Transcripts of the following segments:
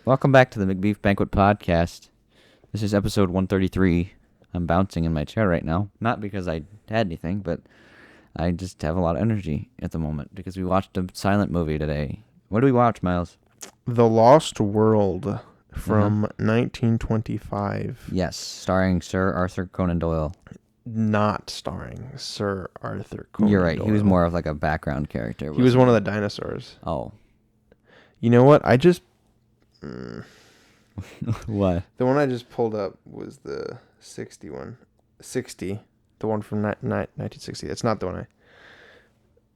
Welcome back to the Macbeef-Banquet podcast. This is episode 133. I'm bouncing in my chair right now. Not because I had anything, but I just have a lot of energy at the moment because we watched a silent movie today. What did we watch, Miles? The Lost World from 1925. Yes, starring Sir Arthur Conan Doyle. Not starring Sir Arthur Conan You're right. Doyle. He was more of like a background character. He was one of the dinosaurs. Oh. You know what? What? The one I just pulled up was the 60 one. 60. The one from 1960. That's not the one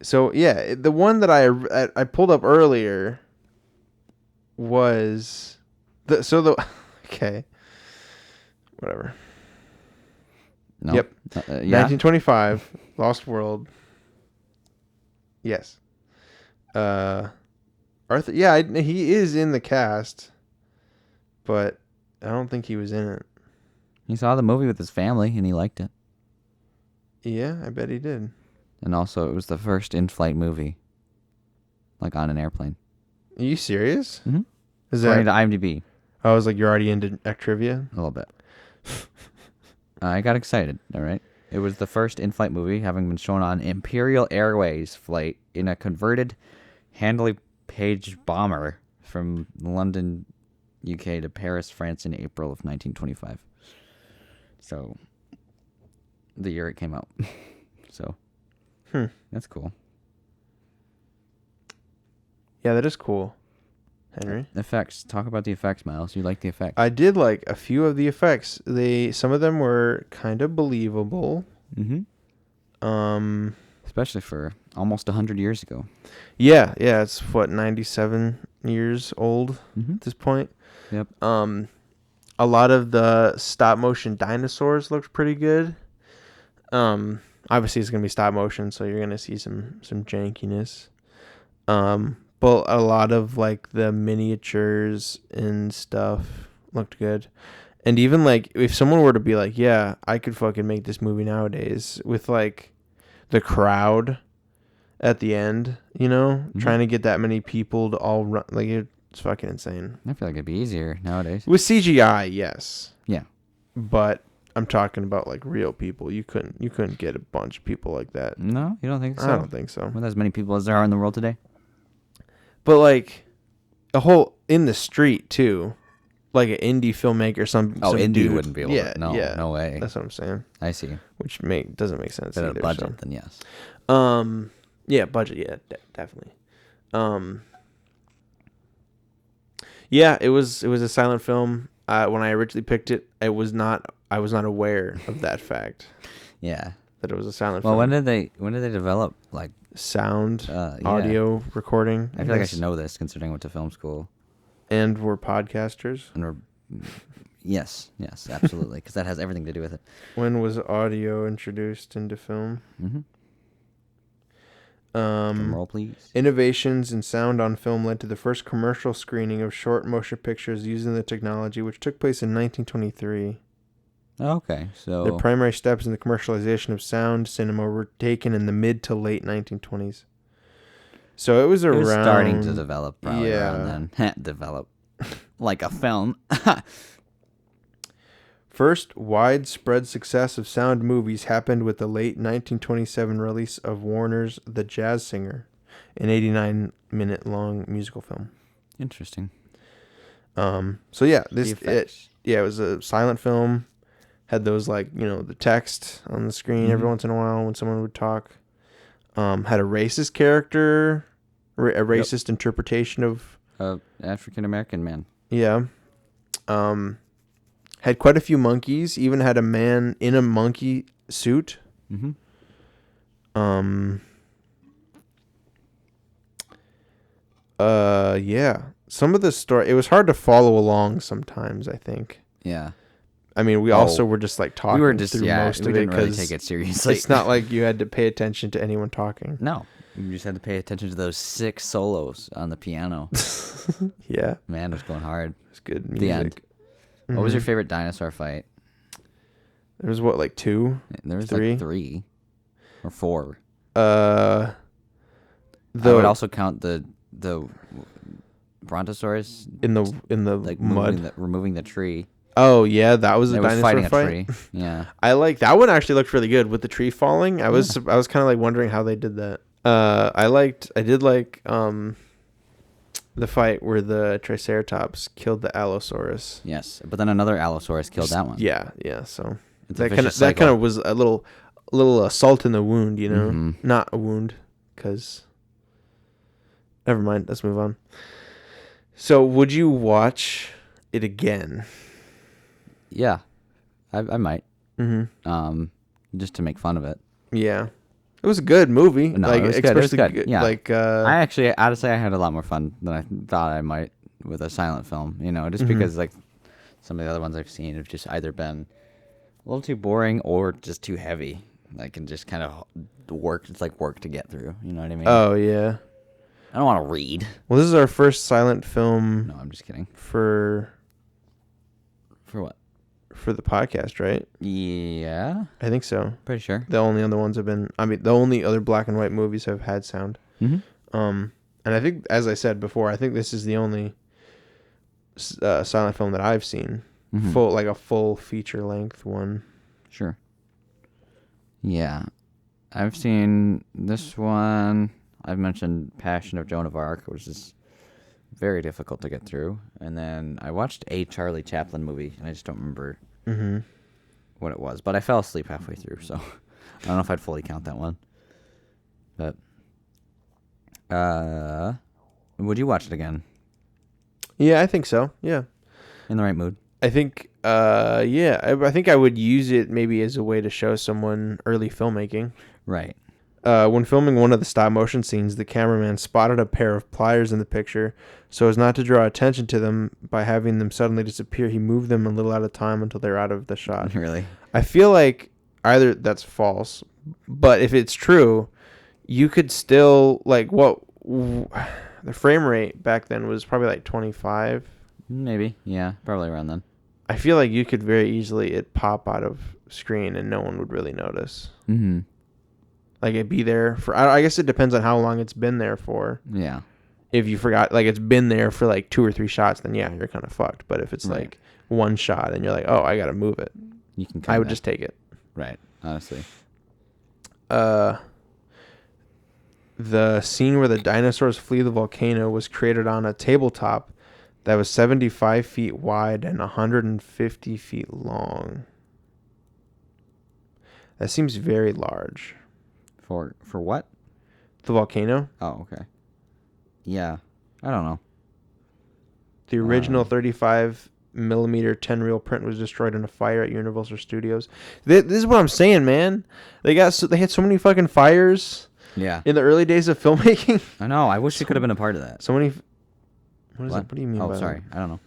So, yeah, the one that I pulled up earlier was... Okay. Whatever. No. Yep. Yeah. 1925, Lost World. Yes. Arthur. Yeah, he is in the cast, but I don't think he was in it. He saw the movie with his family and he liked it. Yeah, I bet he did. And also, it was the first in-flight movie, like on an airplane. Are you serious? Mm-hmm. Is According that? to IMDb. I was like, you're already into trivia. A little bit. I got excited, all right? It was the first in-flight movie, having been shown on Imperial Airways flight in a converted Handley Page bomber from London, UK to Paris, France in April of 1925. So, the year it came out. So, that's cool. Yeah, that is cool. Henry? Effects. Talk about the effects, Miles. You like the effects. I did like a few of the effects. Some of them were kind of believable. Mm-hmm. Especially for almost 100 years ago. Yeah, it's what, 97 years old at this point. Yep. A lot of the stop motion dinosaurs looked pretty good. Obviously it's gonna be stop motion, so you're gonna see some jankiness. But a lot of like the miniatures and stuff looked good. And even like if someone were to be like, yeah, I could fucking make this movie nowadays with like the crowd at the end, trying to get that many people to all run, like it's fucking insane. I feel like it'd be easier nowadays. With CGI, yes. Yeah. But I'm talking about like real people. You couldn't get a bunch of people like that. No, you don't think so? I don't think so. With as many people as there are in the world today? But like a whole in the street too. Like an indie filmmaker or some indie dude. wouldn't be able to. No way. That's what I'm saying. I see. Which doesn't make sense Better either. budget, then yes. Yeah, budget, yeah, definitely. Yeah, it was a silent film. When I originally picked it, I was not aware of that fact. Yeah. That it was a silent film. Well, when did they develop like sound, yeah. audio recording? I feel like I should know this considering I went to film school. And we're podcasters. And we're yes, absolutely, because that has everything to do with it. When was audio introduced into film? Mm-hmm. Drum roll, please. Innovations in sound on film led to the first commercial screening of short motion pictures using the technology, which took place in 1923. Okay, so the primary steps in the commercialization of sound cinema were taken in the mid to late 1920s. So it was around... It was starting to develop probably yeah. around then. Develop. Like a film. First widespread success of sound movies happened with the late 1927 release of Warner's The Jazz Singer, an 89-minute-long musical film. Interesting. So yeah, it was a silent film. Had those like the text on the screen every once in a while when someone would talk. Had a racist character, a racist interpretation of African American man. Yeah. Had quite a few monkeys. Even had a man in a monkey suit. Mm-hmm. Yeah. Some of the story, it was hard to follow along sometimes, I think. Yeah. I mean, we also were just like talking through most of it. We didn't really take it seriously. It's not like you had to pay attention to anyone talking. No. You just had to pay attention to those 6 solos on the piano. Yeah. Man, it was going hard. It's good music. The end. Mm-hmm. What was your favorite dinosaur fight? There was what, like 2? There was 3? like 3 or 4. I would also count the Brontosaurus in the like mud. removing the tree. Oh yeah, that was a It was dinosaur fighting a fight. tree. Yeah. I like that one. Actually looked really good with the tree falling. I was kind of like wondering how they did that. I did like the fight where the Triceratops killed the Allosaurus. Yes, but then another Allosaurus killed that one. Yeah. So It's a that vicious kind cycle. of was a little salt in the wound, you know, Mhm. not a wound, because. Never mind. Let's move on. So, would you watch it again? Yeah, I might. Mm-hmm. Just to make fun of it. Yeah, it was a good movie. No, like it was good. It was especially good. Yeah. like I actually, honestly, I had a lot more fun than I thought I might with a silent film. You know, just Mhm. because like some of the other ones I've seen have just either been a little too boring or just too heavy. Like, and just kind of work. It's like work to get through. You know what I mean? Oh yeah. I don't want to read. Well, this is our first silent film No, I'm just kidding. for For what? the podcast, right? Yeah, I think so. pretty sure. The only other ones have been. I mean, the only other black and white movies have had sound. Mm-hmm. And I think, as I said before, I think this is the only silent film that I've seen, Mm-hmm. a full feature length one. Sure. Yeah, I've seen this one. I've mentioned Passion of Joan of Arc, which is very difficult to get through. And then I watched a Charlie Chaplin movie, and I just don't remember what it was. But I fell asleep halfway through, so I don't know if I'd fully count that one. But would you watch it again? Yeah, I think so. Yeah. In the right mood? I think, I think I would use it maybe as a way to show someone early filmmaking. Right. When filming one of the stop motion scenes, the cameraman spotted a pair of pliers in the picture. So as not to draw attention to them by having them suddenly disappear, he moved them a little at a time until they're out of the shot. Really? I feel like either that's false, but if it's true, you could still, the frame rate back then was probably like 25. Maybe. Yeah, probably around then. I feel like you could very easily it pop out of screen and no one would really notice. Mm-hmm. Like it'd be there for. I guess it depends on how long it's been there for. Yeah. If you forgot, like it's been there for like 2 or 3 shots, then yeah, you're kind of fucked. But if it's Right. like one shot and you're like, oh, I gotta move it, You can. I would just take it. Right. Honestly. The scene where the dinosaurs flee the volcano was created on a tabletop that was 75 feet wide and 150 feet long. That seems very large. For what? The volcano? Oh, okay. Yeah. I don't know. The original 35 millimeter 10 reel print was destroyed in a fire at Universal Studios. This is what I'm saying, man. They had so many fucking fires Yeah. in the early days of filmmaking. I know. I wish it could have been a part of that. So many. What do you mean? Oh, by sorry. that? I don't know.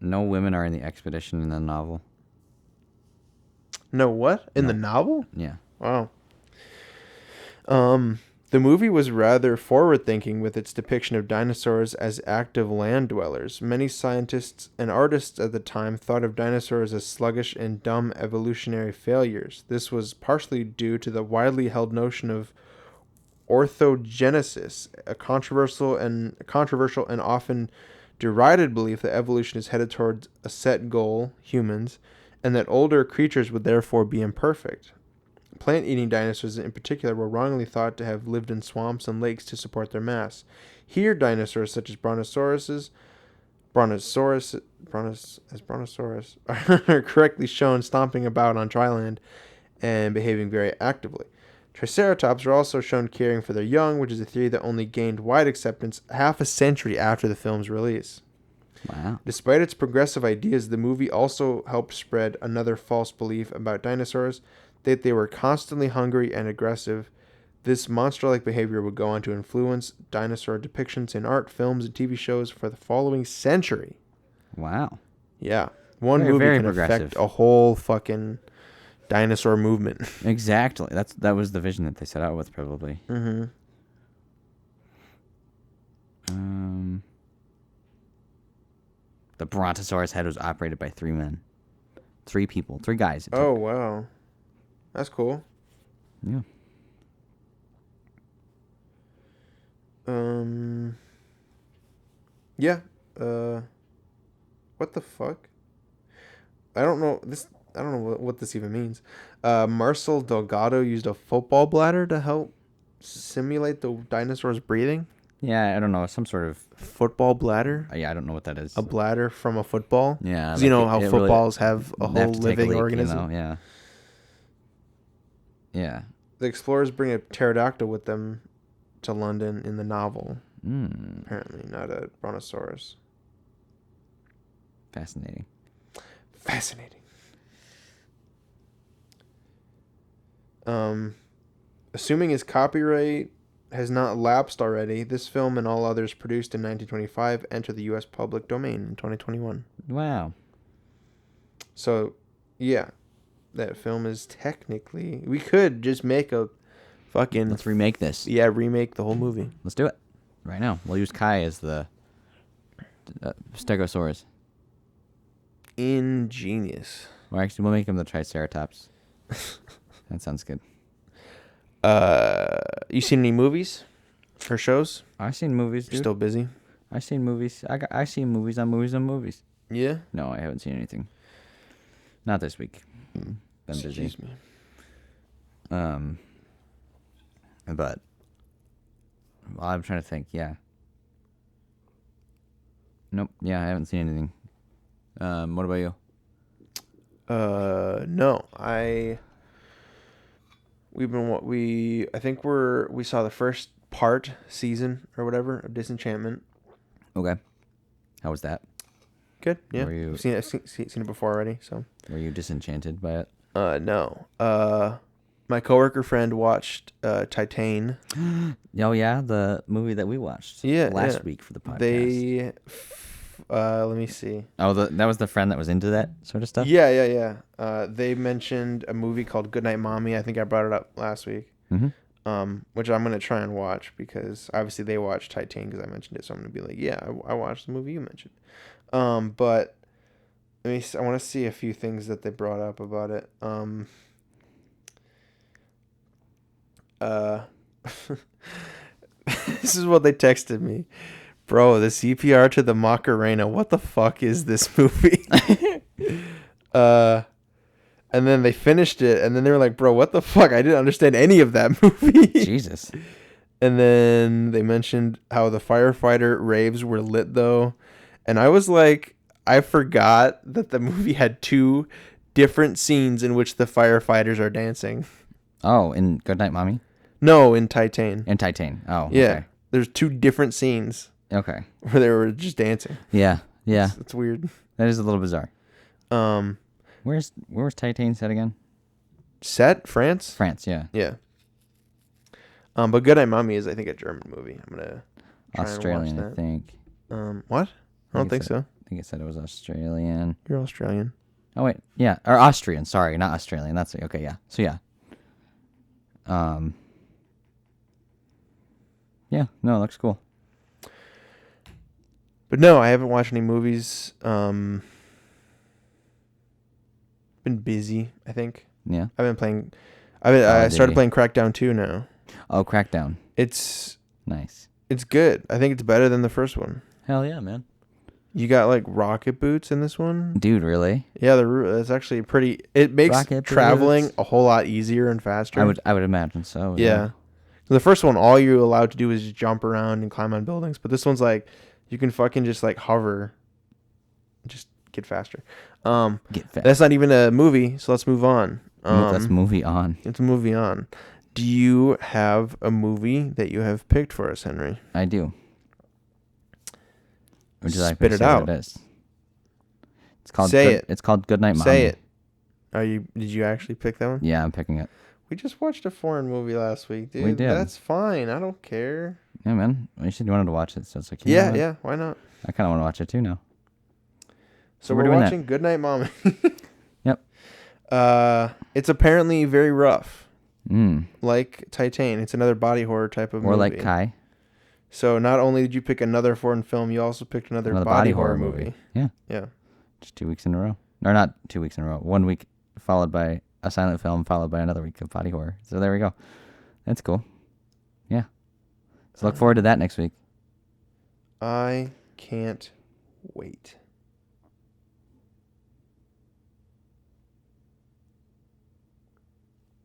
No women are in the expedition in the novel. No, what in No. the novel? Yeah. Wow. The movie was rather forward-thinking with its depiction of dinosaurs as active land dwellers. Many scientists and artists at the time thought of dinosaurs as sluggish and dumb evolutionary failures. This was partially due to the widely held notion of orthogenesis, a controversial and often derided belief that evolution is headed towards a set goal, humans, and that older creatures would therefore be imperfect. Plant-eating dinosaurs in particular were wrongly thought to have lived in swamps and lakes to support their mass. Here, dinosaurs such as Brontosaurus are correctly shown stomping about on dry land and behaving very actively. Triceratops are also shown caring for their young, which is a theory that only gained wide acceptance half a century after the film's release. Wow. Despite its progressive ideas, the movie also helped spread another false belief about dinosaurs, that they were constantly hungry and aggressive. This monster-like behavior would go on to influence dinosaur depictions in art, films, and TV shows for the following century. Wow. Yeah. One Very, movie very can progressive. affect a whole fucking dinosaur movement. Exactly. That was the vision that they set out with, probably. Mm-hmm. The Brontosaurus head was operated by 3 men. 3 people. 3 guys. Oh, wow. That's cool. Yeah. Yeah. What the fuck? I don't know this. I don't know what this even means. Marcel Delgado used a football bladder to help simulate the dinosaur's breathing. Yeah, I don't know. Some sort of. Football bladder? Yeah, I don't know what that is. A bladder from a football? Yeah. Because you know how footballs have a they have whole to take a living leak, organism? Yeah. Yeah. The explorers bring a pterodactyl with them to London in the novel. Mm. Apparently, not a brontosaurus. Fascinating. Assuming his copyright has not lapsed already, this film and all others produced in 1925 enter the U.S. public domain in 2021. Wow. So, yeah, that film is technically... We could just make a fucking... Let's remake this. Yeah, remake the whole movie. Let's do it. Right now. We'll use Kai as the Stegosaurus. Ingenious. Or actually, we'll make him the Triceratops. That sounds good. You seen any movies or shows? I've seen movies, dude. You're still busy? I've seen movies. I seen movies on movies on movies. Yeah? No, I haven't seen anything. Not this week. Been busy. Excuse me. But I'm trying to think. Yeah. Nope. Yeah, I haven't seen anything. What about you? No. I think we saw the first season or whatever of Disenchantment. Okay. How was that? Good. Yeah. Were I've seen it before already, so. Were you disenchanted by it? No. My coworker friend watched Titan. Oh yeah, the movie that we watched. Last week for the podcast. Let me see. Oh, that was the friend that was into that sort of stuff? Yeah. They mentioned a movie called Goodnight, Mommy. I think I brought it up last week. Mm-hmm. Which I'm going to try and watch because obviously they watched Titan because I mentioned it. So I'm going to be like, yeah, I watched the movie you mentioned. But I want to see a few things that they brought up about it. This is what they texted me. Bro, the CPR to the Macarena. What the fuck is this movie? And then they finished it, and then they were like, bro, what the fuck? I didn't understand any of that movie. Jesus. And then they mentioned how the firefighter raves were lit, though. And I was like, I forgot that the movie had two different scenes in which the firefighters are dancing. Oh, in Goodnight, Mommy? No, in Titan. In Titan. Oh, yeah. Okay. There's two different scenes. Okay. Where they were just dancing. Yeah. It's weird. That is a little bizarre. Where's Titan set again? Set? France? France, yeah. Yeah. But Goodnight Mommy is, I think, a German movie. I'm gonna try Australian, and watch that. I think. What? I don't think so. I think it said it was Australian. You're Australian. Oh wait, yeah, or Austrian. Sorry, not Australian. That's okay. Yeah. So yeah. Yeah. No, it looks cool. But no, I haven't watched any movies. Been busy, I think. Yeah. I've been playing. I started playing Crackdown 2 now. Oh, Crackdown. It's nice. It's good. I think it's better than the first one. Hell yeah, man. You got like rocket boots in this one, dude. Really? Yeah, that's actually pretty. It makes rocket traveling boots. A whole lot easier and faster. I would imagine so. Yeah. The first one, all you're allowed to do is just jump around and climb on buildings, but this one's like you can fucking just like hover, just get faster. That's not even a movie, so let's move on. Let's movie on. It's a movie on. Do you have a movie that you have picked for us, Henry? I do. Would you like Spit to it say out. what it is? It's called. Say it. It's called Goodnight, Mommy. Say it. Did you actually pick that one? Yeah, I'm picking it. We just watched a foreign movie last week, dude. We did. That's fine. I don't care. Yeah, man. You said you wanted to watch it, so it's like. Yeah. Why not? I kind of want to watch it too now. So we're watching Goodnight, Mommy. Yep. It's apparently very rough. Mm. Like Titan. It's another body horror type of movie. Or like Kai. So not only did you pick another foreign film, you also picked another body horror movie. Yeah. Yeah. Just 2 weeks in a row. Or not 2 weeks in a row. 1 week followed by a silent film, followed by another week of body horror. So there we go. That's cool. Yeah. So look forward to that next week. I Can't wait.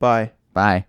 Bye. Bye.